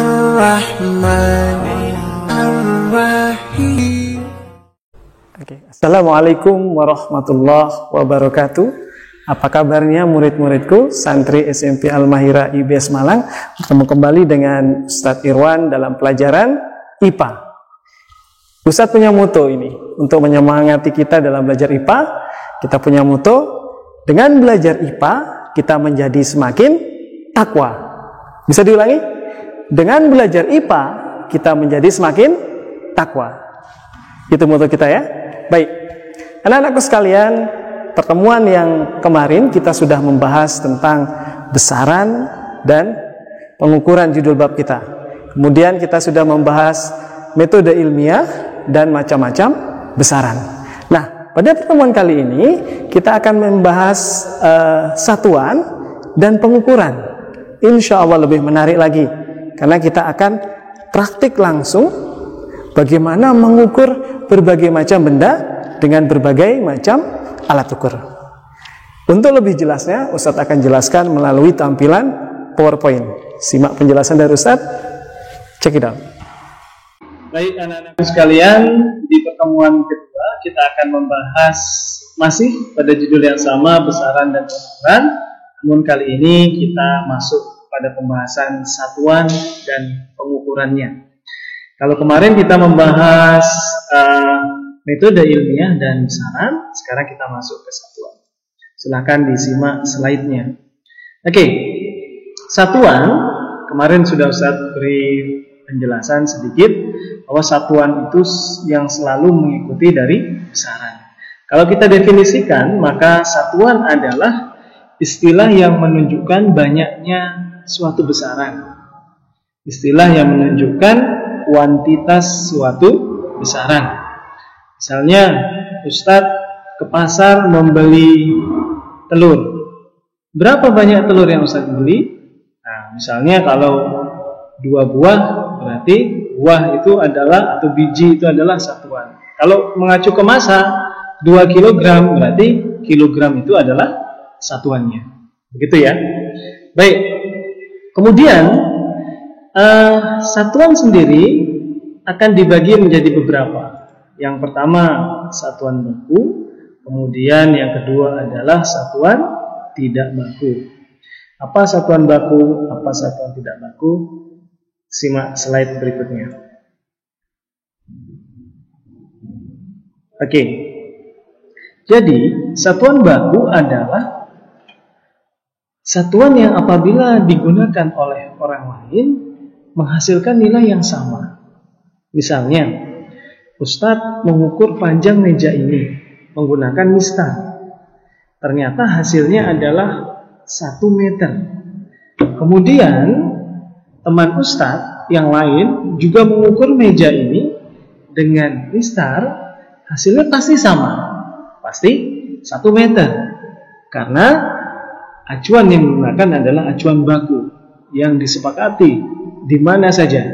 Ar-Rahman Ar-Rahim. Assalamualaikum warahmatullahi wabarakatuh. Apa kabarnya murid-muridku, santri SMP Al-Mahira IBS Malang? Bertemu kembali dengan Ustadz Irwan dalam pelajaran IPA. Ustadz punya moto ini untuk menyemangati kita dalam belajar IPA. Kita punya moto, dengan belajar IPA kita menjadi semakin takwa. Bisa diulangi? Dengan belajar IPA kita menjadi semakin takwa. Itu moto kita ya. Baik, anak-anakku sekalian, pertemuan yang kemarin kita sudah membahas tentang besaran dan pengukuran judul bab kita. Kemudian kita sudah membahas metode ilmiah dan macam-macam besaran. Nah, pada pertemuan kali ini kita akan membahas satuan dan pengukuran. Insya Allah lebih menarik lagi, karena kita akan praktik langsung bagaimana mengukur berbagai macam benda dengan berbagai macam alat ukur. Untuk lebih jelasnya, Ustadz akan jelaskan melalui tampilan PowerPoint. Simak penjelasan dari Ustadz. Check it out. Baik anak-anak sekalian, di pertemuan kedua kita akan membahas masih pada judul yang sama, besaran dan pengukuran. Namun kali ini kita masuk pada pembahasan satuan dan pengukurannya. Kalau kemarin kita membahas metode ilmiah dan besaran, sekarang kita masuk ke satuan. Silahkan disimak slide-nya. Oke, satuan, kemarin sudah Ustadz beri penjelasan sedikit, bahwa satuan itu yang selalu mengikuti dari besaran. Kalau kita definisikan, maka satuan adalah istilah yang menunjukkan banyaknya suatu besaran. Istilah yang menunjukkan kuantitas suatu besaran. Misalnya, Ustadz ke pasar membeli telur. Berapa banyak telur yang Ustadz beli? Nah, misalnya kalau 2 buah, berarti buah itu adalah, atau biji itu adalah satuan. Kalau mengacu ke massa, 2 kilogram, berarti kilogram itu adalah satuannya. Begitu ya. Baik. Kemudian satuan sendiri akan dibagi menjadi beberapa. Yang pertama satuan baku, kemudian yang kedua adalah satuan tidak baku. Apa satuan baku, apa satuan tidak baku? Simak slide berikutnya. Oke. Jadi, satuan baku adalah satuan yang apabila digunakan oleh orang lain menghasilkan nilai yang sama. Misalnya, Ustadz mengukur panjang meja ini menggunakan mistar. Ternyata hasilnya adalah 1 meter. Kemudian teman Ustadz yang lain juga mengukur meja ini dengan mistar, hasilnya pasti sama. Pasti 1 meter. Karena acuan yang digunakan adalah acuan baku yang disepakati di mana saja.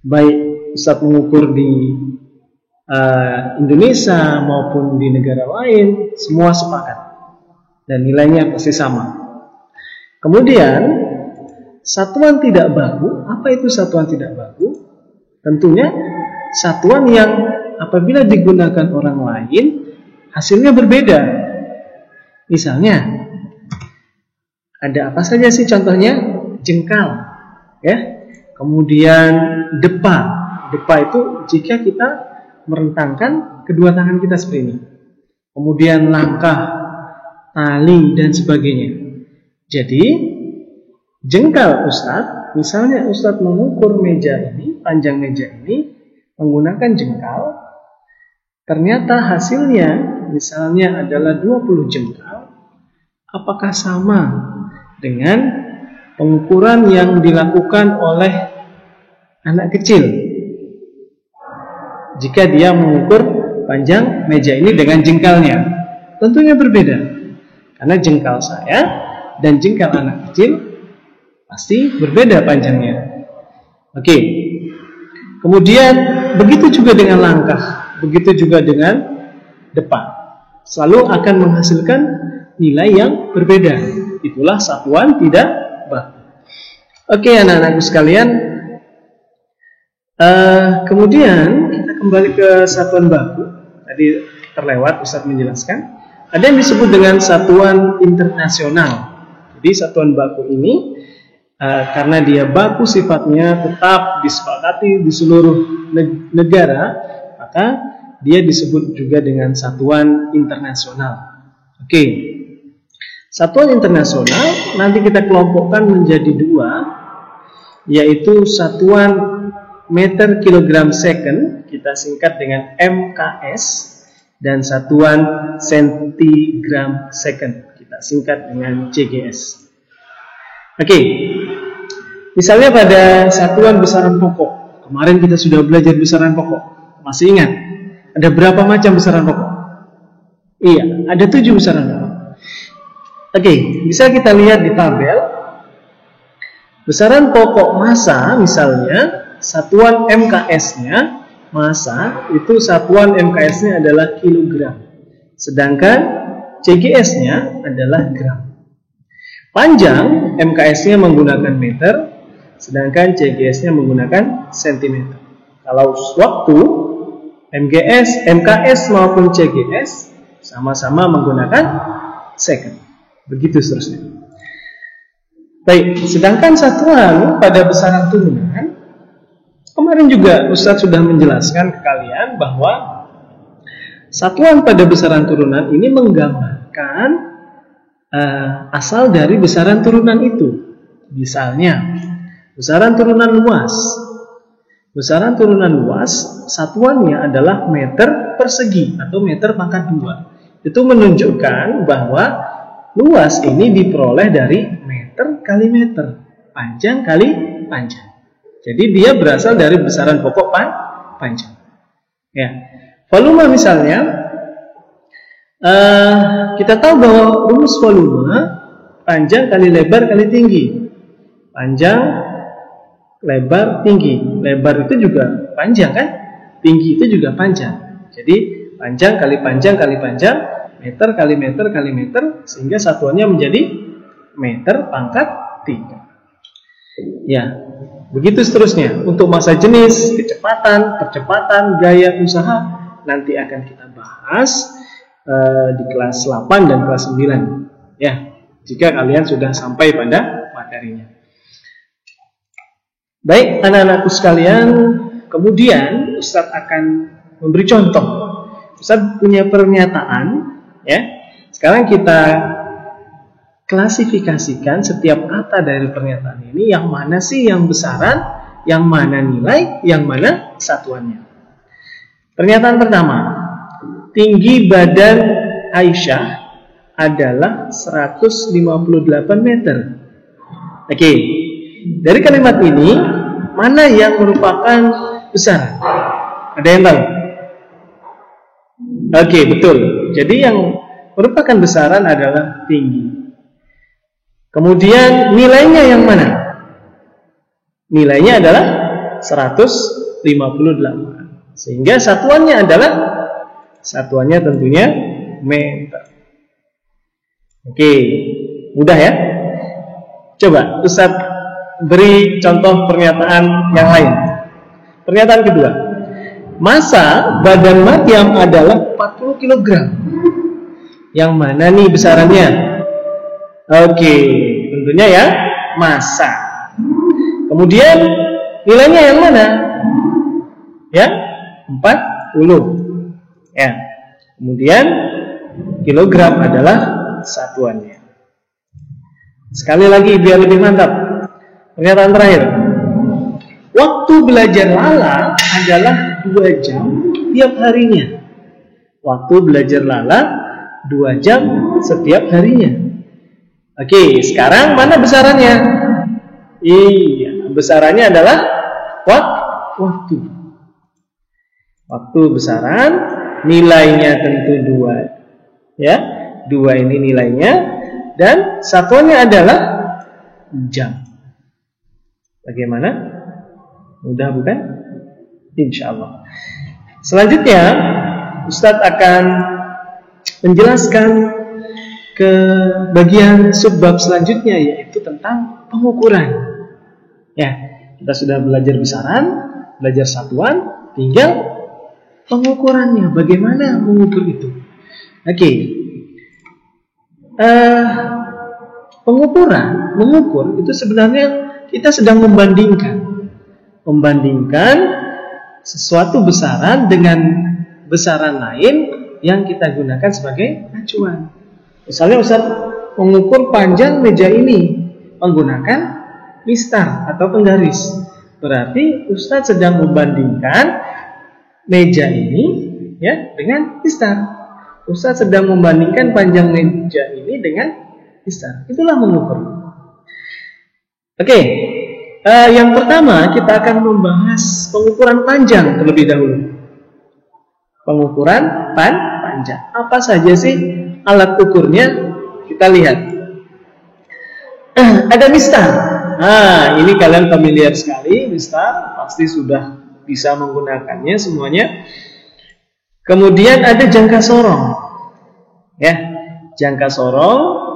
Baik Ustadz mengukur di Indonesia maupun di negara lain, semua sepakat dan nilainya pasti sama. Kemudian satuan tidak baku. Apa itu satuan tidak baku? Tentunya satuan yang apabila digunakan orang lain hasilnya berbeda. Misalnya ada apa saja sih contohnya? Jengkal, ya. Kemudian depa. Depa itu jika kita merentangkan kedua tangan kita seperti ini. Kemudian langkah, tali dan sebagainya. Jadi jengkal Ustadz, misalnya Ustadz mengukur meja ini, panjang meja ini menggunakan jengkal, ternyata hasilnya misalnya adalah 20 jengkal. Apakah sama dengan pengukuran yang dilakukan oleh anak kecil jika dia mengukur panjang meja ini dengan jengkalnya? Tentunya berbeda, karena jengkal saya dan jengkal anak kecil pasti berbeda panjangnya. Oke. Kemudian begitu juga dengan langkah, begitu juga dengan depan, selalu akan menghasilkan nilai yang berbeda. Itulah satuan tidak baku. Oke anak-anakku sekalian, Kemudian kita kembali ke satuan baku. Tadi terlewat Ustadz menjelaskan. Ada yang disebut dengan satuan internasional. Jadi satuan baku ini karena dia baku sifatnya tetap disepakati di seluruh negara, maka dia disebut juga dengan satuan internasional. Oke. Satuan internasional nanti kita kelompokkan menjadi dua, yaitu satuan meter kilogram second, kita singkat dengan MKS, dan satuan sentigram second, kita singkat dengan CGS. Oke. Misalnya pada satuan besaran pokok, kemarin kita sudah belajar besaran pokok. Masih ingat? Ada berapa macam besaran pokok? Iya, ada 7 besaran pokok. Oke, bisa kita lihat di tabel. Besaran pokok massa misalnya, satuan MKS-nya, massa, itu satuan MKS-nya adalah kilogram. Sedangkan CGS-nya adalah gram. Panjang, MKS-nya menggunakan meter, sedangkan CGS-nya menggunakan sentimeter. Kalau waktu, MKS maupun CGS sama-sama menggunakan second. Begitu seterusnya. Baik, sedangkan satuan pada besaran turunan, kemarin juga Ustadz sudah menjelaskan ke kalian bahwa satuan pada besaran turunan ini menggambarkan asal dari besaran turunan itu. Misalnya, besaran turunan luas. Besaran turunan luas, satuannya adalah meter persegi atau meter pangkat 2. Itu menunjukkan bahwa luas ini diperoleh dari meter kali meter, panjang kali panjang. Jadi dia berasal dari besaran pokok panjang. Ya, volume misalnya, kita tahu bahwa rumus volume panjang kali lebar kali tinggi. Panjang, lebar, tinggi. Lebar itu juga panjang kan? Tinggi itu juga panjang. Jadi panjang kali panjang kali panjang, meter kali meter kali meter, sehingga satuannya menjadi meter pangkat 3. Ya, begitu seterusnya. Untuk massa jenis, percepatan, gaya usaha nanti akan kita bahas di kelas 8 dan kelas 9. Ya, jika kalian sudah sampai pada materinya. Baik, anak-anakku sekalian, kemudian Ustadz akan memberi contoh. Ustadz punya pernyataan, ya. Sekarang kita klasifikasikan setiap kata dari pernyataan ini, yang mana sih yang besaran, yang mana nilai, yang mana satuannya. Pernyataan pertama, tinggi badan Aisyah adalah 158 meter. Oke, dari kalimat ini, mana yang merupakan besaran? Ada yang tahu? Oke, betul. Jadi yang merupakan besaran adalah tinggi. Kemudian nilainya yang mana? Nilainya adalah 158. Sehingga satuannya tentunya meter. Oke, mudah ya? Coba Ustaz beri contoh pernyataan yang lain. Pernyataan kedua, massa badan Maryam adalah 40 kg. Yang mana nih besarannya? Oke, tentunya ya massa. Kemudian nilainya yang mana? Ya, 40. Ya. Kemudian kilogram adalah satuannya. Sekali lagi biar lebih mantap. Pernyataan terakhir. Waktu belajar Lala adalah 2 jam tiap harinya. Waktu belajar Lala 2 jam setiap harinya. Oke, sekarang mana besarannya? Iya, besarannya adalah waktu. Waktu besaran, nilainya tentu 2. Ya, 2 ini nilainya, dan satuannya adalah jam. Bagaimana? Mudah bukan? Insya Allah. Selanjutnya, Ustadz akan menjelaskan ke bagian subbab selanjutnya, yaitu tentang pengukuran. Ya, kita sudah belajar besaran, belajar satuan, tinggal pengukurannya. Bagaimana mengukur itu? Oke. Mengukur itu sebenarnya kita sedang membandingkan sesuatu besaran dengan besaran lain yang kita gunakan sebagai acuan. Misalnya Ustaz mengukur panjang meja ini menggunakan mistar atau penggaris. Berarti Ustaz sedang membandingkan meja ini ya dengan mistar. Ustaz sedang membandingkan panjang meja ini dengan mistar. Itulah mengukur. Oke. Yang pertama kita akan membahas pengukuran panjang terlebih dahulu. Pengukuran panjang. Apa saja sih alat ukurnya? Kita lihat. Ada mistar. Nah, ini kalian familiar sekali, mistar, pasti sudah bisa menggunakannya semuanya. Kemudian ada jangka sorong. Ya, jangka sorong.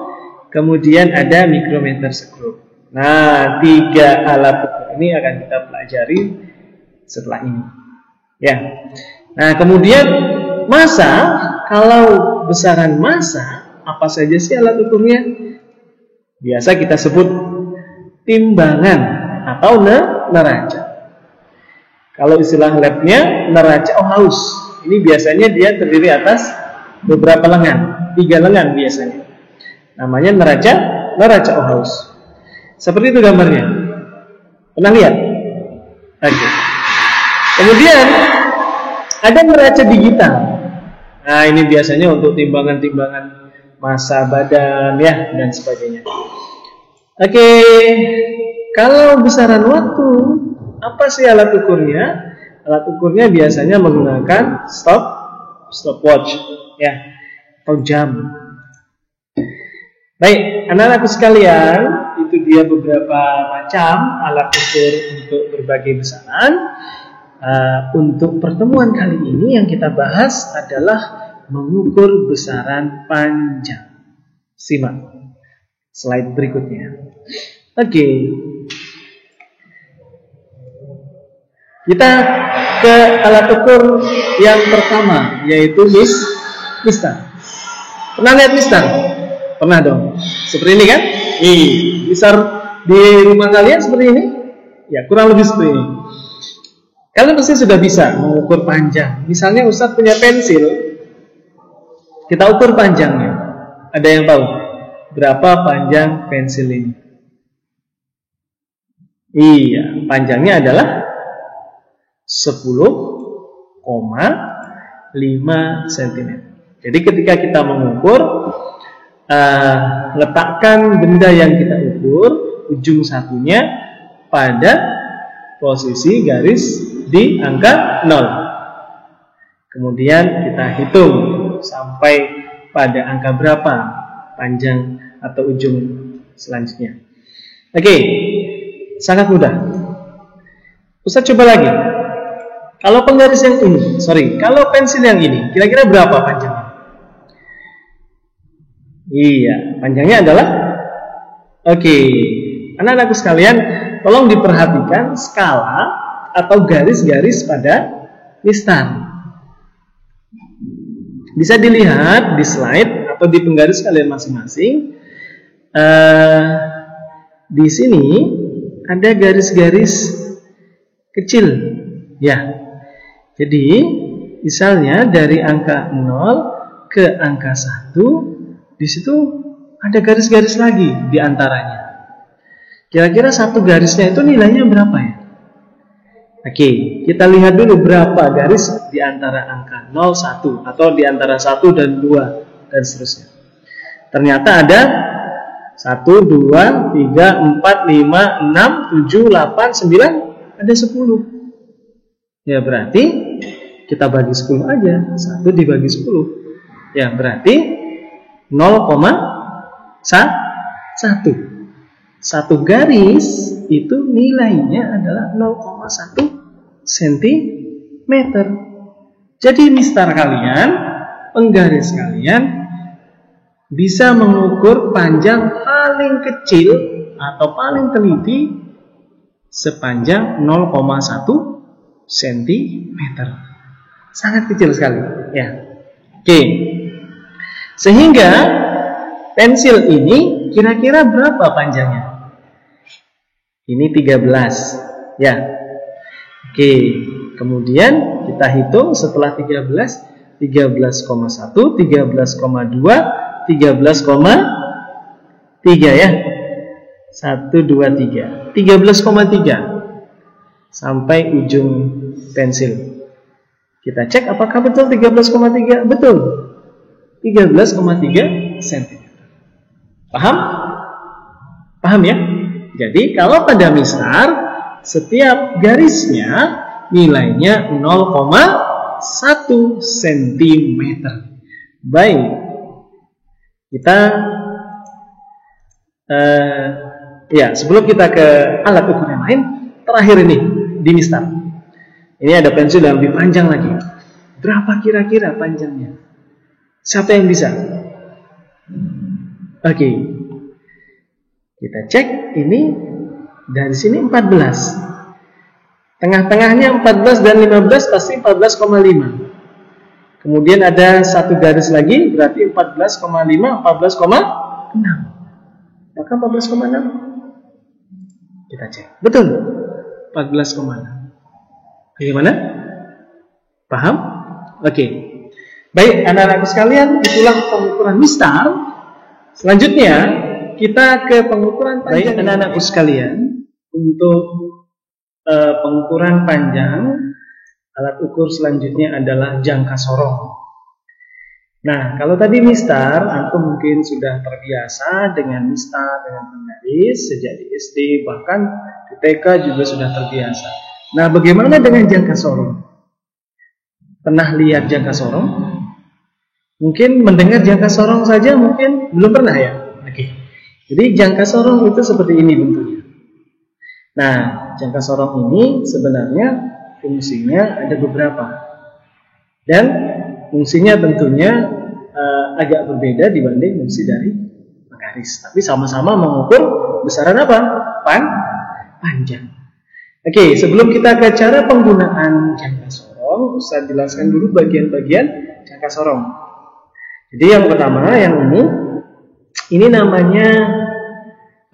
Kemudian ada mikrometer skrup. Nah, 3 alat ukur ini akan kita pelajari setelah ini. Ya. Nah, kemudian massa, kalau besaran massa, apa saja sih alat ukurnya? Biasa kita sebut timbangan atau neraca. Kalau istilah labnya neraca Ohaus. Ini biasanya dia terdiri atas beberapa lengan, 3 lengan biasanya. Namanya neraca Ohaus. Seperti itu gambarnya. Pernah lihat? Oke. Kemudian ada neraca digital. Nah, ini biasanya untuk timbangan-timbangan massa badan ya dan sebagainya. Oke, kalau besaran waktu, apa sih alat ukurnya? Alat ukurnya biasanya menggunakan stopwatch ya atau jam. Baik, anak-anakku sekalian, itu dia beberapa macam alat ukur untuk berbagai besaran. Untuk pertemuan kali ini yang kita bahas adalah mengukur besaran panjang. Simak slide berikutnya. Oke. Kita ke alat ukur yang pertama, yaitu mistar. Pernah lihat mistar? Pernah dong. Seperti ini kan? Mistar di rumah kalian seperti ini? Ya, kurang lebih seperti ini. Kalian pasti sudah bisa mengukur panjang. Misalnya Ustadz punya pensil, kita ukur panjangnya. Ada yang tahu berapa panjang pensil ini? Iya, panjangnya adalah 10,5 cm. Jadi ketika kita mengukur, letakkan benda yang kita ukur, ujung satunya pada posisi garis di angka 0. Kemudian kita hitung sampai pada angka berapa panjang atau ujung selanjutnya. Oke, sangat mudah. Ustaz coba lagi. Kalau penggaris yang ini, kalau pensil yang ini, kira-kira berapa panjangnya? Iya, panjangnya adalah anak-anakku sekalian, tolong diperhatikan skala atau garis-garis pada mistar. Bisa dilihat di slide atau di penggaris kalian masing-masing. Di sini ada garis-garis kecil, ya. Jadi, misalnya dari angka 0 ke angka 1, di situ ada garis-garis lagi di antaranya. Kira-kira satu garisnya itu nilainya berapa ya? Oke, kita lihat dulu berapa garis di antara angka 0, 1 atau di antara 1 dan 2 dan seterusnya. Ternyata ada 1, 2, 3, 4, 5, 6, 7, 8, 9, ada 10. Ya berarti kita bagi 10 aja. 1 dibagi 10. Ya berarti 0,1. Satu garis itu nilainya adalah 0,1 cm. Jadi mistar kalian, penggaris kalian bisa mengukur panjang paling kecil atau paling teliti sepanjang 0,1 cm. Sangat kecil sekali, ya. Oke. Sehingga pensil ini kira-kira berapa panjangnya? Ini 13, ya. Oke. Kemudian kita hitung setelah 13, 13,1, 13,2, 13,3 ya. 1, 2, 3. 13,3 sampai ujung pensil. Kita cek apakah betul 13,3? Betul. 13,3 cm. Paham? Paham ya? Jadi kalau pada mistar setiap garisnya nilainya 0,1 cm. Baik. Kita ya, sebelum kita ke alat ukur yang lain, terakhir ini di mistar. Ini ada pensil yang lebih panjang lagi. Berapa kira-kira panjangnya? Siapa yang bisa? Oke. Kita cek ini dari sini 14. Tengah-tengahnya 14 dan 15 pasti 14,5. Kemudian ada satu garis lagi berarti 14,5, 14,6. Maka 14,6. Kita cek. Betul. 14,6. Bagaimana? Paham? Oke. Baik, anak-anakku sekalian, itulah pengukuran mistar. Selanjutnya, kita ke pengukuran panjang. Baik, anak-anakku sekalian, untuk pengukuran panjang, alat ukur selanjutnya adalah jangka sorong. Nah, kalau tadi mistar, antum mungkin sudah terbiasa dengan mistar, dengan penggaris sejak di SD, bahkan di TK juga sudah terbiasa. Nah, bagaimana dengan jangka sorong? Pernah lihat jangka sorong? Mungkin mendengar jangka sorong saja mungkin belum pernah ya? Oke. Jadi jangka sorong itu seperti ini bentuknya. Nah, jangka sorong ini sebenarnya fungsinya ada beberapa. Dan fungsinya tentunya agak berbeda dibanding fungsi dari penggaris. Tapi sama-sama mengukur besaran apa? Panjang. Oke, sebelum kita ke cara penggunaan jangka sorong, saya jelaskan dulu bagian-bagian jangka sorong. Jadi yang pertama, yang ini namanya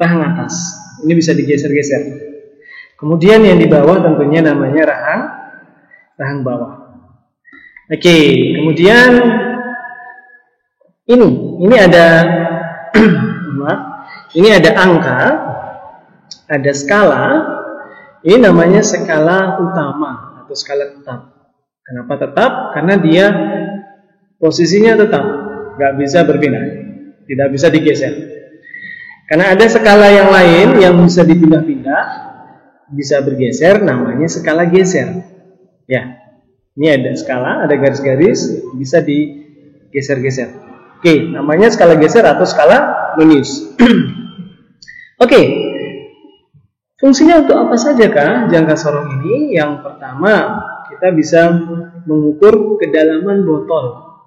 rahang atas. Ini bisa digeser-geser. Kemudian yang di bawah tentunya namanya rahang bawah. Oke, kemudian ini ada ini ada angka, ada skala. Ini namanya skala utama atau skala tetap. Kenapa tetap? Karena dia posisinya tetap, nggak bisa berpindah, tidak bisa digeser. Karena ada skala yang lain yang bisa dipindah-pindah, bisa bergeser, namanya skala geser. Ya, ini ada skala, ada garis-garis, bisa digeser-geser. Oke, namanya skala geser atau skala Lunius. Oke. Fungsinya untuk apa saja kah jangka sorong ini? Yang pertama, kita bisa mengukur kedalaman botol.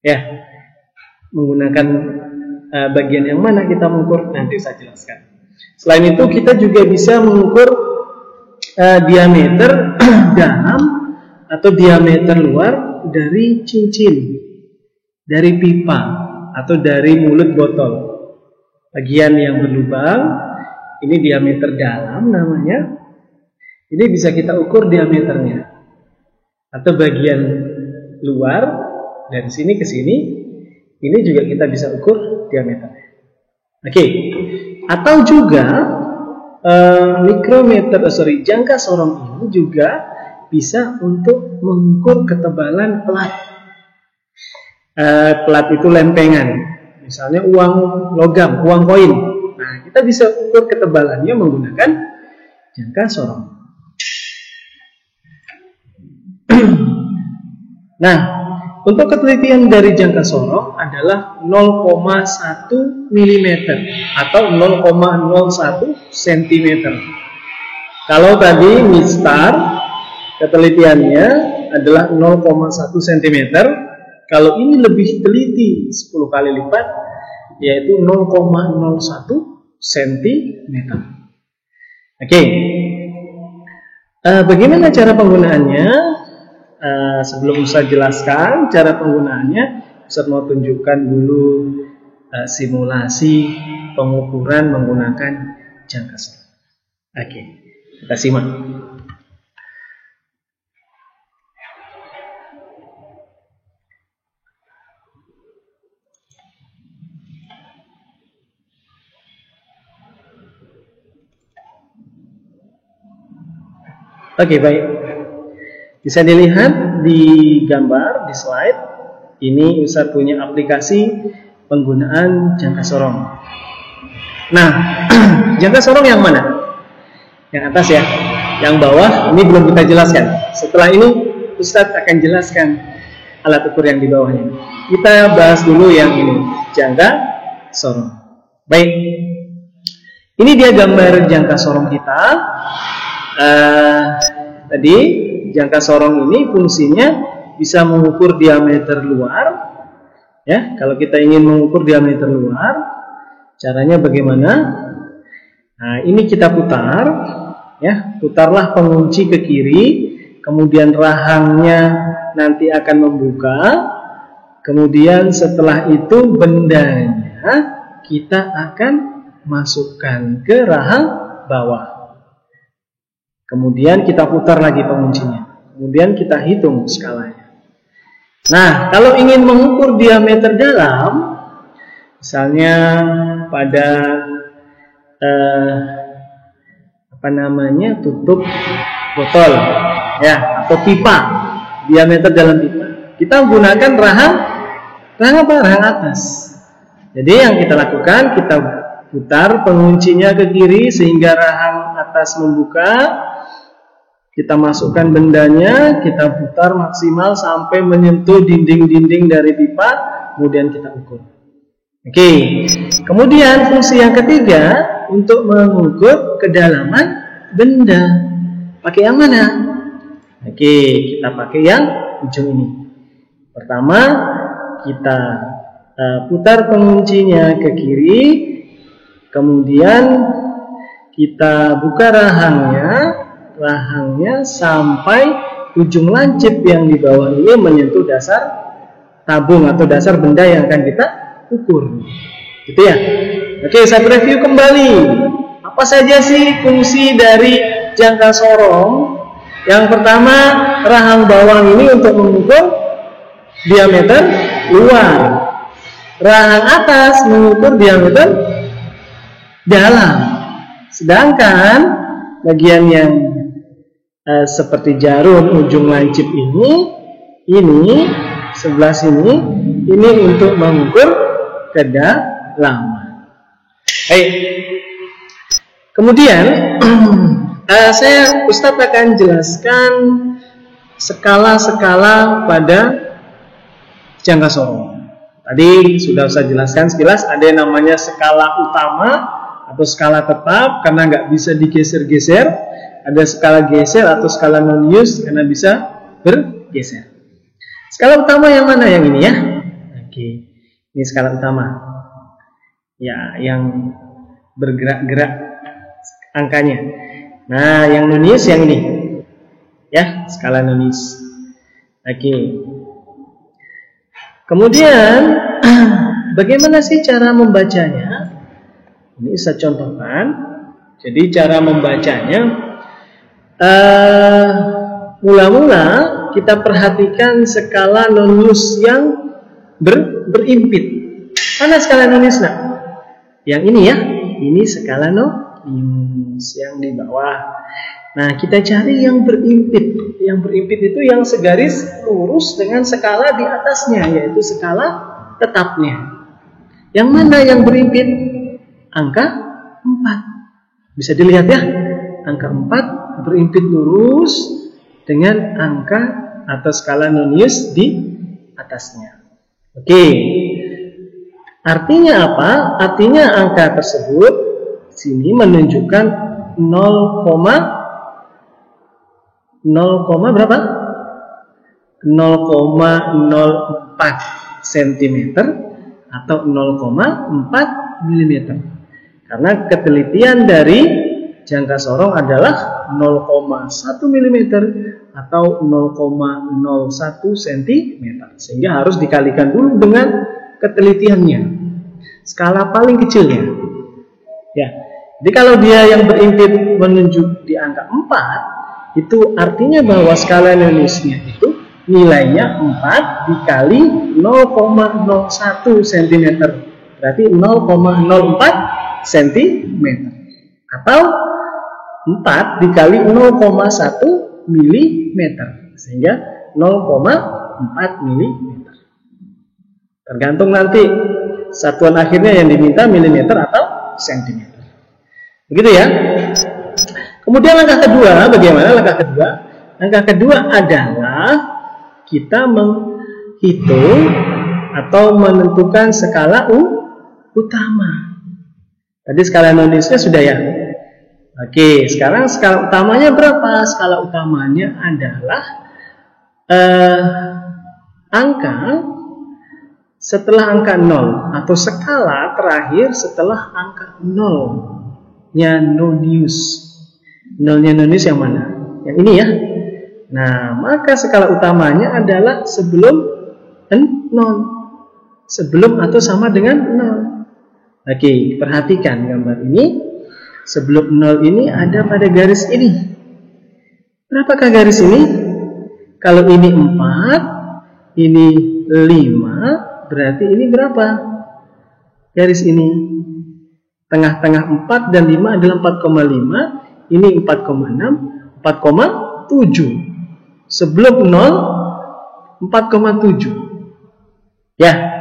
Ya, menggunakan bagian yang mana kita mengukur nanti saya jelaskan. Selain itu, kita juga bisa mengukur diameter dalam atau diameter luar dari cincin, dari pipa atau dari mulut botol. Bagian yang berlubang. Ini diameter dalam namanya. Ini bisa kita ukur diameternya. Atau bagian luar dari sini ke sini. Ini juga kita bisa ukur diameternya. Oke. Atau juga jangka sorong ini juga bisa untuk mengukur ketebalan plat. Plat itu lempengan. Misalnya uang logam, uang koin. Nah, kita bisa ukur ketebalannya menggunakan jangka sorong. Nah, untuk ketelitian dari jangka sorong adalah 0,1 mm atau 0,01 cm. Kalau tadi mistar ketelitiannya adalah 0,1 cm, kalau ini lebih teliti 10 kali lipat, yaitu 0,01 cm. Oke. Bagaimana cara penggunaannya? Sebelum Ustaz jelaskan cara penggunaannya, Ustaz mau tunjukkan dulu simulasi pengukuran menggunakan jangka sorong. Oke, kita simak. Oke, baik. Bisa dilihat di gambar, di slide. Ini Ustaz punya aplikasi penggunaan jangka sorong. Nah, jangka sorong yang mana? Yang atas ya. Yang bawah ini belum kita jelaskan. Setelah ini Ustaz akan jelaskan alat ukur yang di bawahnya. Kita bahas dulu yang ini, jangka sorong. Baik. Ini dia gambar jangka sorong kita. Tadi jangka sorong ini fungsinya bisa mengukur diameter luar. Ya, kalau kita ingin mengukur diameter luar, caranya bagaimana? Nah, ini kita putar, ya, putarlah pengunci ke kiri, kemudian rahangnya nanti akan membuka, kemudian setelah itu bendanya kita akan masukkan ke rahang bawah. Kemudian kita putar lagi penguncinya. Kemudian kita hitung skalanya. Nah, kalau ingin mengukur diameter dalam, misalnya pada tutup botol, ya, atau pipa, diameter dalam pipa, kita gunakan rahang atas. Jadi yang kita lakukan, kita putar penguncinya ke kiri sehingga rahang atas membuka. Kita masukkan bendanya, kita putar maksimal sampai menyentuh dinding-dinding dari pipa, kemudian kita ukur. Oke. Kemudian fungsi yang ketiga untuk mengukur kedalaman benda. Pakai yang mana? Oke, kita pakai yang ujung ini. Pertama, kita putar penguncinya ke kiri, kemudian kita buka rahangnya sampai ujung lancip yang di bawah ini menyentuh dasar tabung atau dasar benda yang akan kita ukur. Gitu ya. Oke, saya review kembali. Apa saja sih fungsi dari jangka sorong? Yang pertama, rahang bawah ini untuk mengukur diameter luar. Rahang atas mengukur diameter dalam. Sedangkan bagian yang seperti jarum ujung lancip ini sebelah sini, ini untuk mengukur kedalaman. Baik. Kemudian Ustadz akan jelaskan skala-skala pada jangka sorong. Tadi sudah Ustadz jelaskan sekilas, ada yang namanya skala utama atau skala tetap karena nggak bisa digeser-geser. Ada skala geser atau skala non-use karena bisa bergeser. Skala utama yang mana? Yang ini ya. Oke, ini skala utama. Ya, yang bergerak-gerak angkanya. Nah, yang non-use yang ini. Ya, skala non-use. Oke. Kemudian bagaimana sih cara membacanya? Ini saya contohkan. Jadi cara membacanya, mula-mula kita perhatikan skala non-use yang berimpit. Mana skala non-use? Nah, yang ini ya, ini skala non-use yang di bawah. Nah, kita cari yang berimpit. Yang berimpit itu yang segaris lurus dengan skala di atasnya, yaitu skala tetapnya. Yang mana yang berimpit? Angka 4. Bisa dilihat ya, angka 4 berimpit lurus dengan angka atau skala non-use di atasnya. Oke. Artinya apa? Artinya angka tersebut sini menunjukkan 0,berapa? 0,04 cm atau 0,4 mm. Karena ketelitian dari jangka sorong adalah 0,1 mm atau 0,01 cm. Sehingga harus dikalikan dulu dengan ketelitiannya, skala paling kecilnya. Ya. Jadi kalau dia yang berimpit menunjuk di angka 4, itu artinya bahwa skala Noniusnya itu nilainya 4 dikali 0,01 cm. Berarti 0,04 cm. Atau 4 dikali 0,1 mm. Sehingga 0,4 mm. Tergantung nanti satuan akhirnya yang diminta milimeter atau sentimeter. Begitu ya. Kemudian langkah kedua, bagaimana langkah kedua? Langkah kedua adalah kita menghitung atau menentukan skala utama. Tadi skala Noniusnya sudah ya. Oke, sekarang skala utamanya berapa? Skala utamanya adalah angka setelah angka 0 atau skala terakhir setelah angka 0-nya Nonius. 0-nya Nonius yang mana? Yang ini ya. Nah, maka skala utamanya adalah sebelum 0. Sebelum atau sama dengan 0. Oke, perhatikan gambar ini. Sebelum 0 ini ada pada garis ini. Berapakah garis ini? Kalau ini 4, ini 5, berarti ini berapa? Garis ini. Tengah-tengah 4 dan 5 adalah 4,5. Ini 4,6, 4,7. Sebelum 0, 4,7. Ya,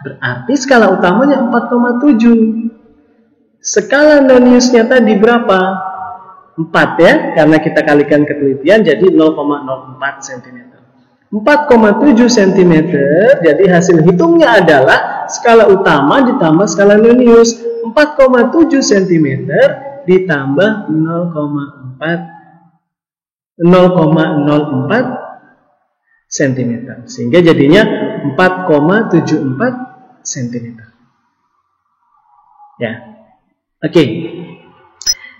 berarti skala utamanya 4,7. Skala Noniusnya tadi berapa? 4 ya, karena kita kalikan ketelitian jadi 0,04 cm. 4,7 cm, jadi hasil hitungnya adalah skala utama ditambah skala Nonius. 4,7 cm ditambah 0,04 cm. Sehingga jadinya 4,74 cm. Ya. Oke.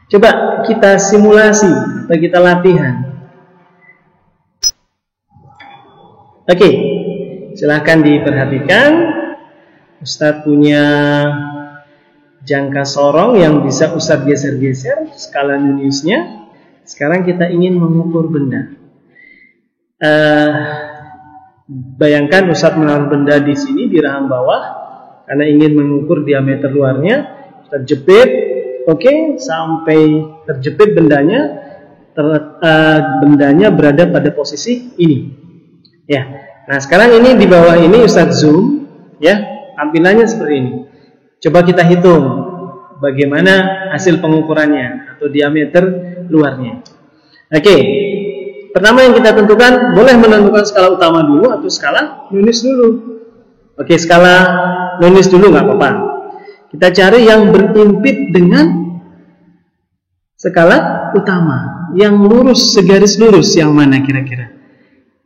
Coba kita simulasi atau kita latihan. Oke, silahkan diperhatikan. Ustadz punya jangka sorong yang bisa Ustadz geser-geser skala Noniusnya. Sekarang kita ingin mengukur benda. Bayangkan Ustadz menaruh benda di sini di rahang bawah karena ingin mengukur diameter luarnya. Ustadz jepit, oke, sampai terjepit bendanya. Bendanya berada pada posisi ini. Ya, nah sekarang ini di bawah ini Ustadz zoom, ya, tampilannya seperti ini. Coba kita hitung bagaimana hasil pengukurannya atau diameter luarnya. Oke, pertama yang kita tentukan, boleh menentukan skala utama dulu atau skala Nonius dulu. Oke, skala Nonius dulu nggak apa-apa. Kita cari yang berimpit dengan skala utama, yang lurus, segaris lurus, yang mana kira-kira?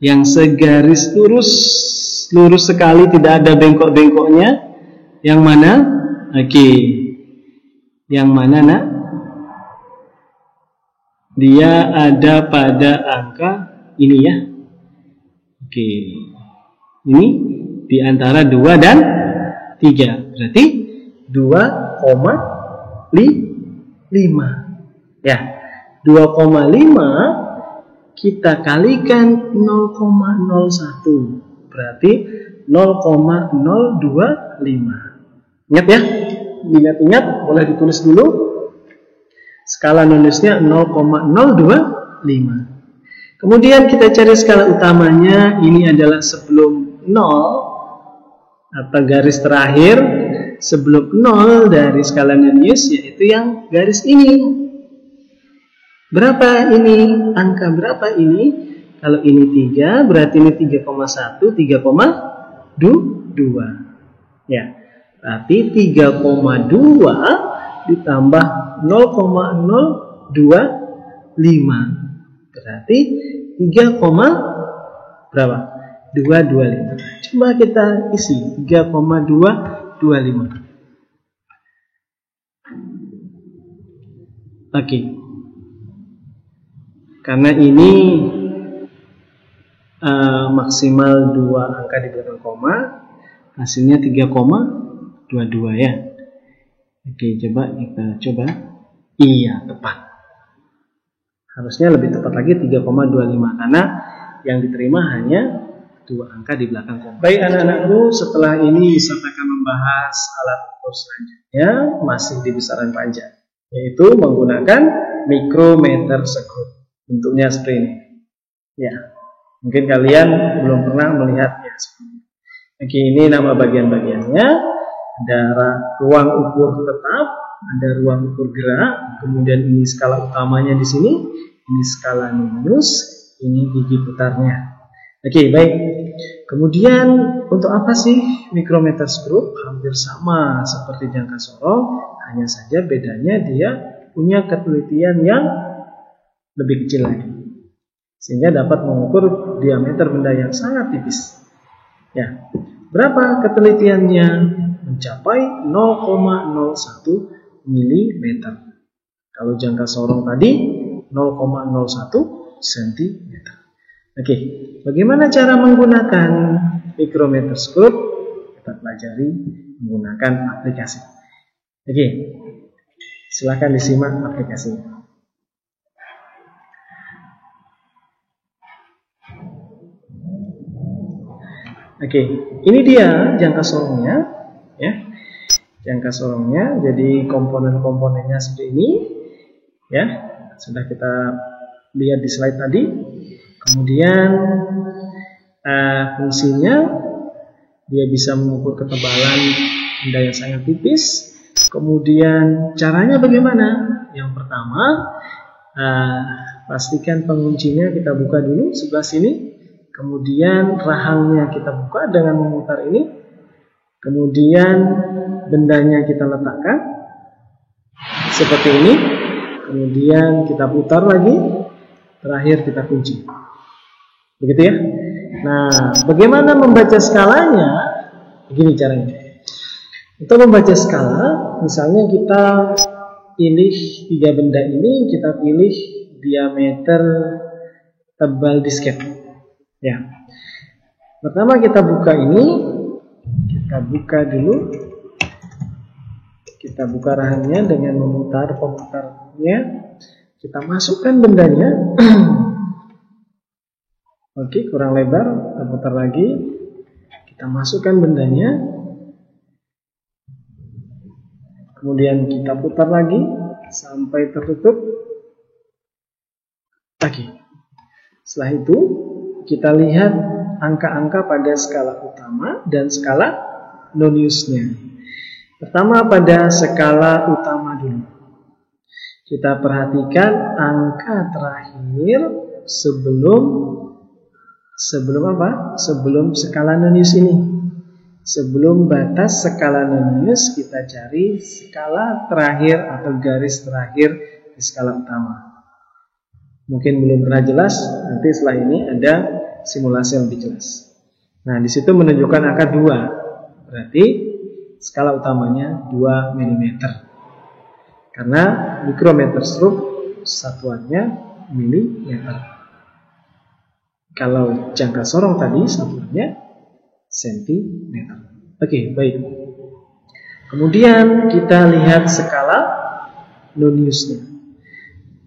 Yang segaris lurus sekali, tidak ada bengkok-bengkoknya. Yang mana? Oke. Yang mana, nak? Dia ada pada angka ini ya. Oke. Ini di antara 2 dan 3. Berarti 2,5. Ya. 2,5 kita kalikan 0,01, berarti 0,025. Ingat ya, ingat, boleh ditulis dulu. Skala Noniusnya 0,025. Kemudian kita cari skala utamanya, ini adalah sebelum 0 atau garis terakhir sebelum 0 dari skala Nonius, yaitu yang garis ini. Berapa ini? Angka berapa ini? Kalau ini 3, berarti ini 3,1, 3,2. Ya, berarti 3,2 ditambah 0,025. Berarti 3, berapa? 225. Coba kita isi 3,225. Oke. Karena ini maksimal 2 angka di belakang koma, hasilnya 3,22 ya. Oke, coba kita coba. Iya, tepat. Harusnya lebih tepat lagi 3,25 karena yang diterima hanya 2 angka di belakang koma. Baik anak-anakku, setelah ini saya akan membahas alat ukur selanjutnya masih di besaran panjang, yaitu menggunakan micrometer screw. Bentuknya seperti ini. Ya, mungkin kalian belum pernah melihatnya. Oke, ini nama bagian-bagiannya. Ada ruang ukur tetap, ada ruang ukur gerak, kemudian ini skala utamanya di sini, ini skala minus, ini gigi putarnya. Oke, baik. Kemudian untuk apa sih micrometer screw? Hampir sama seperti jangka sorong, hanya saja bedanya dia punya ketelitian yang lebih kecil lagi, sehingga dapat mengukur diameter benda yang sangat tipis. Ya, berapa ketelitiannya? Mencapai 0,01 mm. Kalau jangka sorong tadi 0,01 cm. Oke, bagaimana cara menggunakan micrometer screw? Kita pelajari menggunakan aplikasi. Oke, silakan disimak aplikasinya. Oke, ini dia jangka sorongnya, ya. Jangka sorongnya, jadi komponen-komponennya seperti ini, ya. Sudah kita lihat di slide tadi. Kemudian fungsinya dia bisa mengukur ketebalan benda yang sangat tipis. Kemudian caranya bagaimana? Yang pertama, pastikan penguncinya kita buka dulu sebelah sini. Kemudian rahangnya kita buka dengan memutar ini. Kemudian bendanya kita letakkan seperti ini. Kemudian kita putar lagi. Terakhir kita kunci. Begitu ya. Nah, bagaimana membaca skalanya? Begini caranya. Untuk membaca skala, misalnya kita pilih 3 benda ini, kita pilih diameter tebal disket. Ya. Pertama kita buka ini, kita buka dulu. Kita buka rahangnya dengan memutar pemutarnya. Kita masukkan bendanya. Oke, kurang lebar, kita putar lagi. Kita masukkan bendanya. Kemudian kita putar lagi sampai tertutup. Oke. Setelah itu kita lihat angka-angka pada skala utama dan skala non-use-nya. Pertama pada skala utama dulu. Kita perhatikan angka terakhir sebelum apa? Sebelum skala non-use ini. Sebelum batas skala non-use, kita cari skala terakhir atau garis terakhir di skala utama. Mungkin belum pernah jelas, nanti setelah ini ada simulasi yang lebih jelas. Nah, di situ menunjukkan angka 2. Berarti skala utamanya 2 mm. Karena micrometer screw satuannya milimeter. Kalau jangka sorong tadi satuannya sentimeter. Oke, baik. Kemudian kita lihat skala non-use-nya.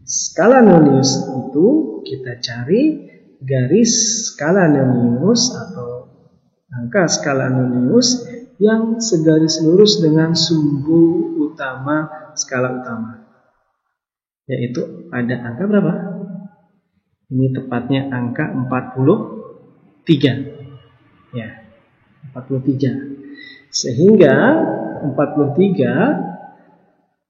Skala non-use itu kita cari garis skala non-use atau angka skala non-use yang segaris lurus dengan sumbu utama skala utama. Yaitu pada angka berapa? Ini tepatnya angka 43. Ya, 43. Sehingga 43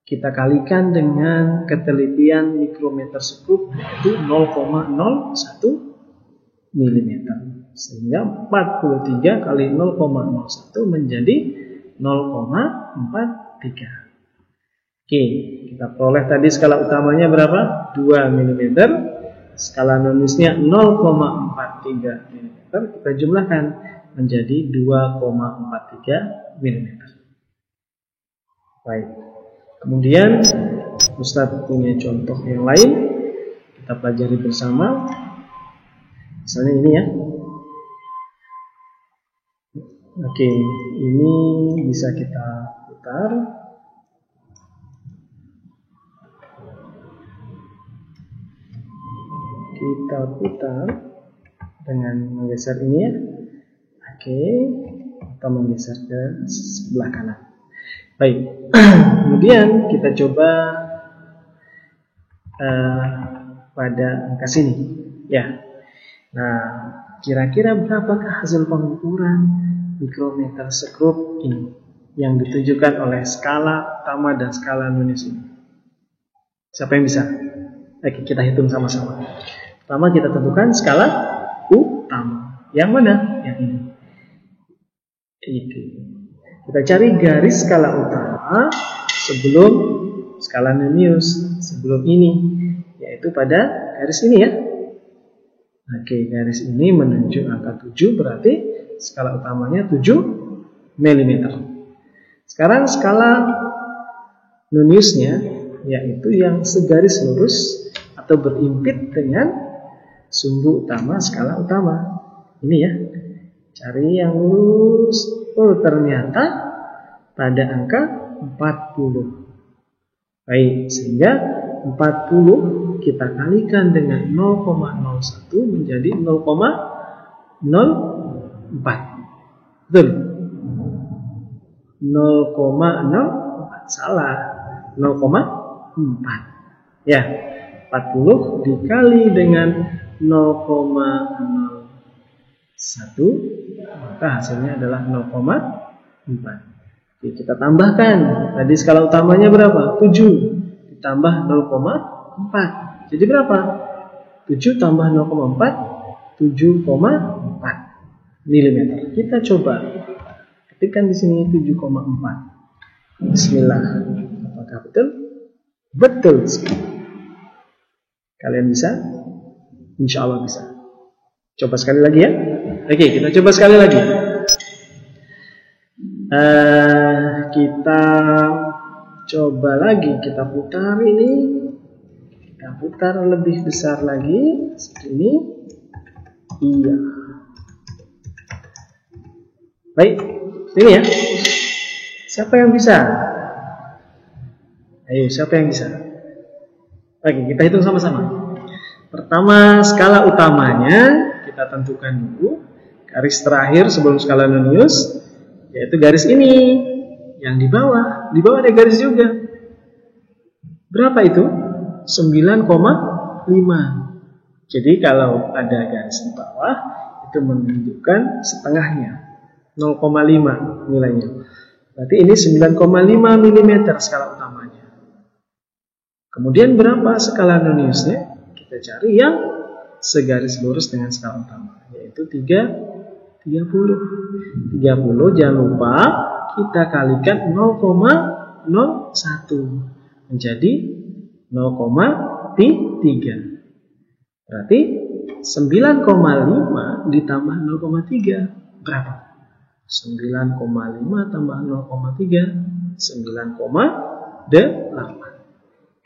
kita kalikan dengan ketelitian micrometer screw yaitu 0,01 mm. Sehingga 43 kali 0,01 menjadi 0,43. Oke, kita peroleh tadi skala utamanya berapa? 2 mm. Skala non-use-nya 0,43 mm. Kita jumlahkan menjadi 2,43 mm. Baik. Kemudian Ustadz punya contoh yang lain. kita pelajari bersama. Misalnya ini ya. Oke, ini bisa kita putar. Kita putar dengan menggeser ini ya. Oke, atau menggeser ke sebelah kanan. Baik, kemudian kita coba pada angka sini ya. Nah, kira-kira berapakah hasil pengukuran mikrometer skrup ini yang ditujukan oleh skala utama dan skala Nonius ini? Siapa yang bisa? Oke, kita hitung sama-sama. Pertama kita tentukan skala utama. Yang mana? Yang ini. Kita cari garis skala utama sebelum skala Nonius, sebelum ini, yaitu pada garis ini ya. Oke, garis ini menuju angka 7, berarti skala utamanya 7 mm. Sekarang skala Noniusnya, yaitu yang segaris lurus atau berimpit dengan sumbu utama skala utama. Ini ya, cari yang lurus. Oh, ternyata pada angka 40. Baik, sehingga 40 kita kalikan dengan 0,01 menjadi 0,04. Betul? 0,04 salah. 0,4. Ya, 40 dikali dengan 0,01 maka hasilnya adalah 0,4. Oke, kita tambahkan. Tadi skala utamanya berapa? 7 ditambah 0,4. Jadi berapa? 7 tambah 0,4, 7,4 mm. Kita coba ketikkan di sini 7,4. Bismillah. Apakah betul? Betul sekali. Kalian bisa? Insya Allah bisa. Coba sekali lagi ya. Oke, kita coba sekali lagi. Kita coba lagi. Kita putar ini. Kita putar lebih besar lagi. Seperti ini. Iya. Baik. Ini ya. Siapa yang bisa? Ayo, siapa yang bisa? Oke, kita hitung sama-sama. Pertama, skala utamanya kita tentukan dulu. Garis terakhir sebelum skala Nonius, yaitu garis ini. Yang di bawah. Di bawah ada garis juga. Berapa itu? 9,5. Jadi kalau ada garis di bawah, itu menunjukkan setengahnya. 0,5 nilainya. Berarti ini 9,5 mm skala utamanya. Kemudian berapa skala Noniusnya? Kita cari yang segaris lurus dengan skala utama, yaitu 30. 30 jangan lupa kita kalikan 0,01 menjadi 0,3. Berarti 9,5 ditambah 0,3 berapa? 9,5 tambah 0,3 9,8.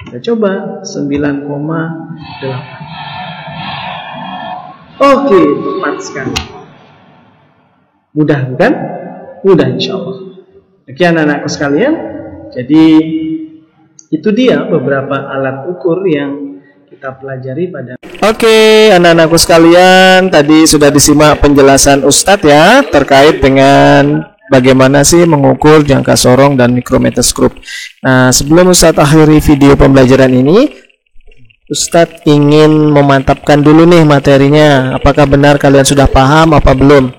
Kita coba 9,8. Oke, tepat sekali. Mudah bukan? Mudah insya Allah. Oke anak-anakku sekalian. Jadi itu dia beberapa alat ukur yang kita pelajari pada. Oke anak-anakku sekalian, tadi sudah disimak penjelasan Ustadz ya terkait dengan bagaimana sih mengukur jangka sorong dan mikrometer skrup. Nah, sebelum Ustadz akhiri video pembelajaran ini, Ustadz ingin memantapkan dulu nih materinya. Apakah benar kalian sudah paham apa belum?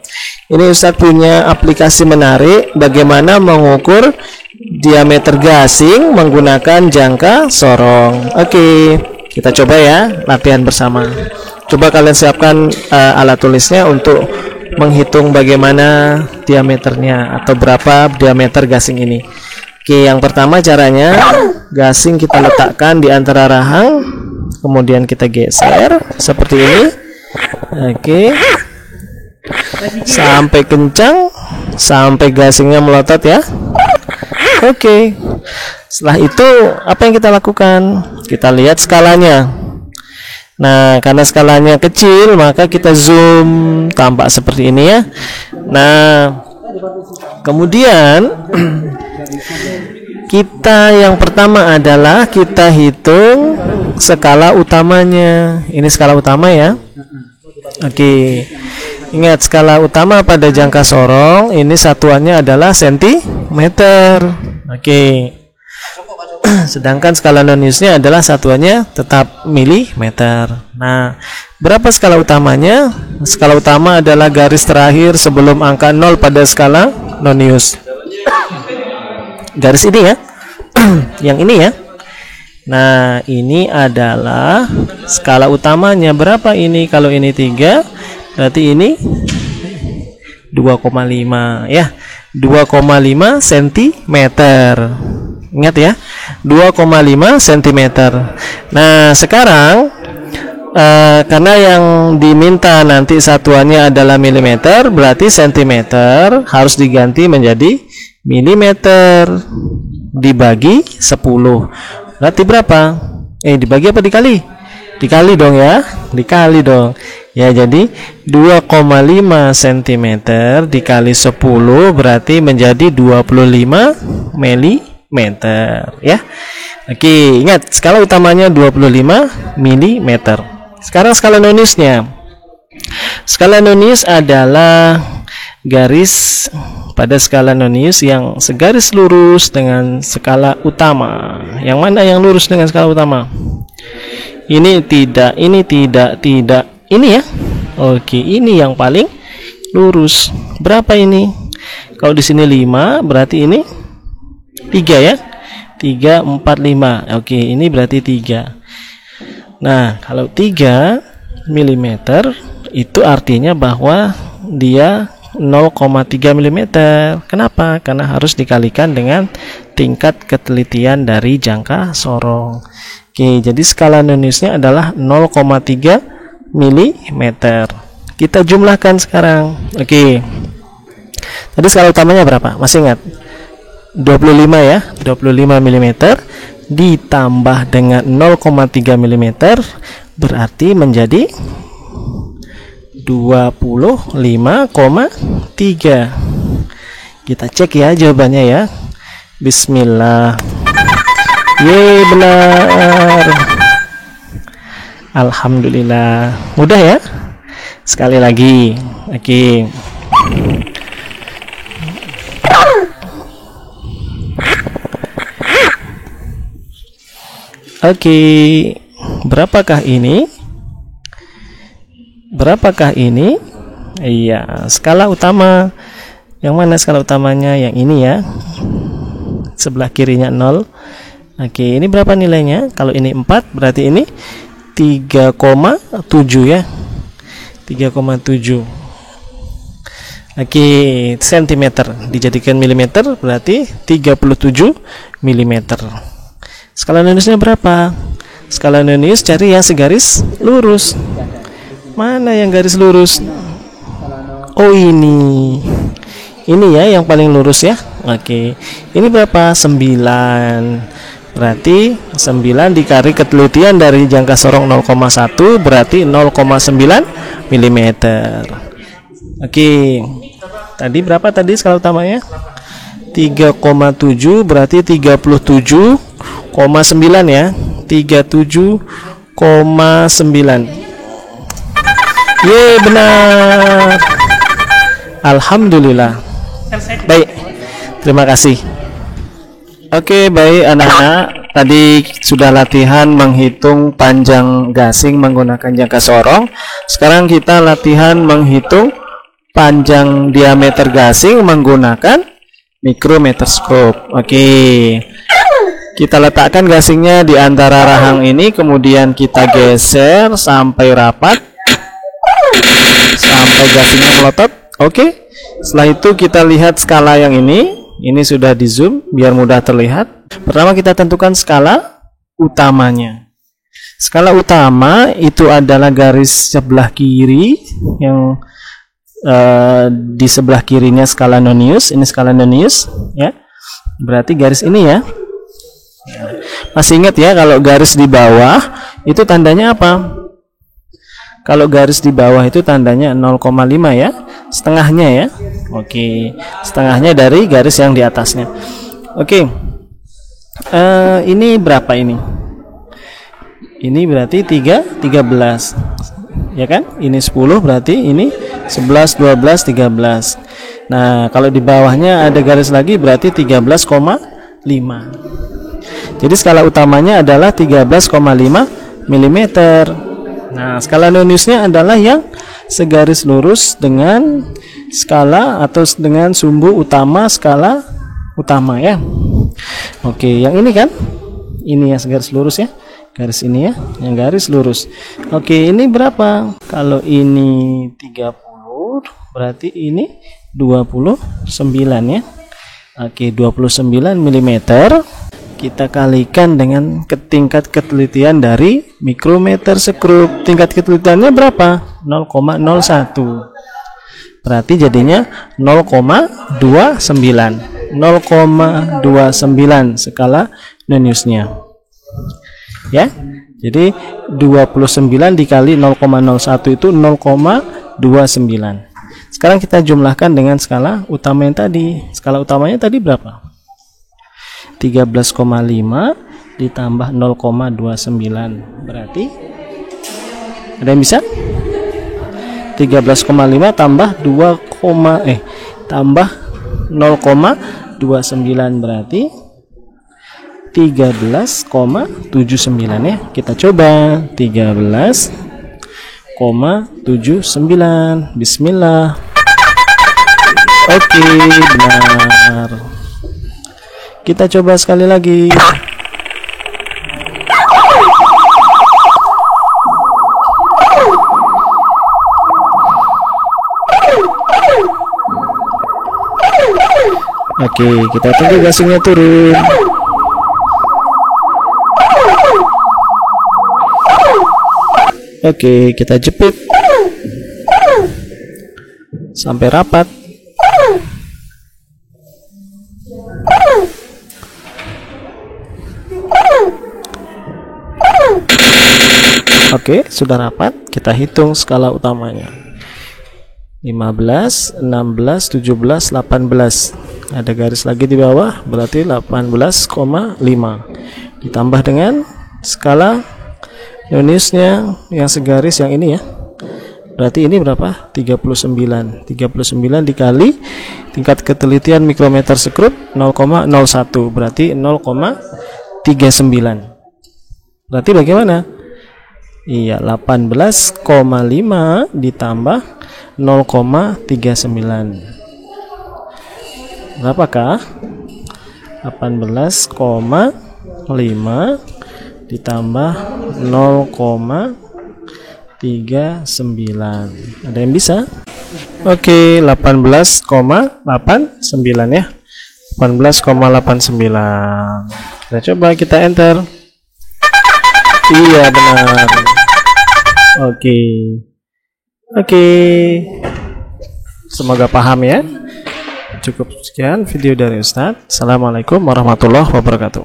Ini Ustadz punya aplikasi menarik bagaimana mengukur diameter gasing menggunakan jangka sorong. Oke, kita coba ya latihan bersama. Coba kalian siapkan alat tulisnya untuk menghitung bagaimana diameternya atau berapa diameter gasing ini. Oke, yang pertama caranya gasing kita letakkan di antara rahang, kemudian kita geser seperti ini. Oke, sampai kencang, sampai gasingnya melotot ya. Oke, setelah itu apa yang kita lakukan? Kita lihat skalanya. Nah, karena skalanya kecil, maka kita zoom tampak seperti ini ya. Nah, kemudian kita yang pertama adalah kita hitung skala utamanya. Ini skala utama ya. Oke. Ingat, skala utama pada jangka sorong ini satuannya adalah sentimeter. Oke. Sedangkan skala non-newsnya adalah satuannya tetap milimeter. Nah, berapa skala utamanya? Skala utama adalah garis terakhir sebelum angka 0 pada skala non-news. Garis ini ya. Yang ini ya. Nah, ini adalah skala utamanya. Berapa ini? Kalau ini 3, berarti ini 2,5 ya. 2,5 cm. Ingat ya, 2,5 cm. Nah, sekarang karena yang diminta nanti satuannya adalah milimeter, berarti centimeter harus diganti menjadi milimeter dibagi 10. Berarti berapa? Dibagi apa dikali? Dikali dong ya. Dikali dong. Ya, jadi 2,5 cm dikali 10 berarti menjadi 25 milimeter ya. Oke, ingat skala utamanya 25 milimeter. Sekarang skala non-newsnya. Skala non-news adalah garis pada skala non-news yang segaris lurus dengan skala utama. Yang mana yang lurus dengan skala utama? Ini tidak, ini tidak, ini ya. Oke, ini yang paling lurus. Berapa ini? Kalau di sini 5, berarti ini 3 ya. 3, 4, 5. Oke, ini berarti 3. Nah, kalau 3 mm itu artinya bahwa dia 0,3 mm. Kenapa? Karena harus dikalikan dengan tingkat ketelitian dari jangka sorong. Oke, jadi skala non-newsnya adalah 0,3 mm. Kita jumlahkan sekarang. Oke. Tadi skala utamanya berapa? Masih ingat? 25 ya. 25 mm ditambah dengan 0,3 mm berarti menjadi 25,3. Kita cek ya jawabannya ya. Bismillah. Yeay, benar. Alhamdulillah. Mudah ya. Sekali lagi. Oke. Oke. Berapakah ini? Berapakah ini? Iya, skala utama. Yang mana skala utamanya? Yang ini ya. Sebelah kirinya 0. Oke, ini berapa nilainya? Kalau ini 4, berarti ini 3,7 ya. 3,7. Oke, sentimeter dijadikan milimeter berarti 37 milimeter. Skala non-newsnya berapa? Skala non-news cari yang segaris lurus. Mana yang garis lurus? Oh, ini. Ini ya yang paling lurus ya. Oke. Ini berapa? 9. Berarti 9 dikali ketelitian dari jangka sorong 0,1 berarti 0,9 mm. Oke. Tadi berapa tadi skala utamanya? 3,7 berarti 37,9 ya. 37,9. Yeay, benar. Alhamdulillah. Baik. Terima kasih. Oke, baik anak-anak. Tadi sudah latihan menghitung panjang gasing menggunakan jangka sorong. Sekarang kita latihan menghitung panjang diameter gasing menggunakan mikrometerskop. Oke. Kita letakkan gasingnya di antara rahang ini, kemudian kita geser sampai rapat. Sampai gasingnya melotot. Oke. Setelah itu kita lihat skala yang ini. Ini sudah di zoom biar mudah terlihat. Pertama kita tentukan skala utamanya. Skala utama itu adalah garis sebelah kiri yang di sebelah kirinya skala non-news. Ini skala non-news ya. Berarti garis ini ya. Masih ingat ya kalau garis di bawah itu tandanya apa? Kalau garis di bawah itu tandanya 0,5 ya, setengahnya ya. Oke, setengahnya dari garis yang di atasnya. Oke, ini berapa ini? Ini berarti 13, ya kan? Ini 10, berarti ini 11, 12, 13. Nah, kalau di bawahnya ada garis lagi berarti 13,5. Jadi skala utamanya adalah 13,5 mm. Nah, skala noniusnya adalah yang segaris lurus dengan skala atau dengan sumbu utama skala utama ya. Oke, yang ini kan? Ini yang segaris lurus ya. Garis ini ya, yang garis lurus. Oke, ini berapa? Kalau ini 30, berarti ini 29 ya. Oke, 29 mm. Kita kalikan dengan tingkat ketelitian dari mikrometer sekrup. Tingkat ketelitiannya berapa? 0,01. Berarti jadinya 0,29. 0,29 skala noniusnya. Ya, jadi 29 dikali 0,01 itu 0,29. Sekarang kita jumlahkan dengan skala utama yang tadi. Skala utamanya tadi berapa? 13,5 ditambah 0,29. Berarti ada yang bisa? 13,5 tambah 0,29 berarti 13,79 ya. Kita coba 13,79. Bismillah. Oke, benar. Kita coba sekali lagi. Oke, kita tunggu gasingnya turun. Oke, kita jepit sampai rapat. Oke, sudah rapat. Kita hitung skala utamanya. 15, 16, 17, 18. Ada garis lagi di bawah, berarti 18,5. Ditambah dengan skala noniusnya yang segaris yang ini ya. Berarti ini berapa? 39. 39 dikali tingkat ketelitian mikrometer sekrup 0,01. Berarti 0,39. Berarti bagaimana? Iya, 18,5 ditambah 0,39. Berapakah? 18,5 ditambah 0,39. Ada yang bisa? Oke, 18,89 ya. 18,89. Kita coba, kita enter. Iya, benar. Oke. Semoga paham ya. Cukup sekian video dari Ustadz. Assalamualaikum warahmatullahi wabarakatuh.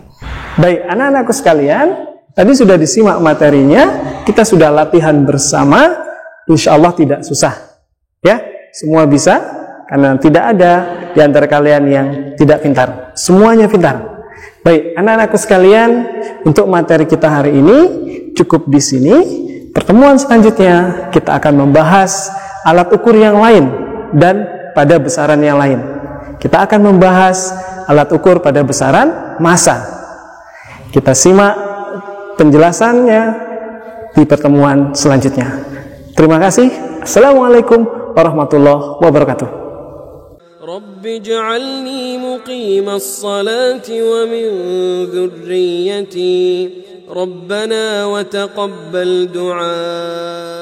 Baik, anak-anakku sekalian, tadi sudah disimak materinya, kita sudah latihan bersama, insya Allah tidak susah. Ya, semua bisa, karena tidak ada di antara kalian yang tidak pintar. Semuanya pintar. Baik, anak-anakku sekalian, untuk materi kita hari ini cukup di sini. Pertemuan selanjutnya kita akan membahas alat ukur yang lain dan pada besaran yang lain. Kita akan membahas alat ukur pada besaran massa. Kita simak penjelasannya di pertemuan selanjutnya. Terima kasih. Assalamualaikum warahmatullahi wabarakatuh. رب اجعلني مقيم الصلاة ومن ذريتي ربنا وتقبل دعاء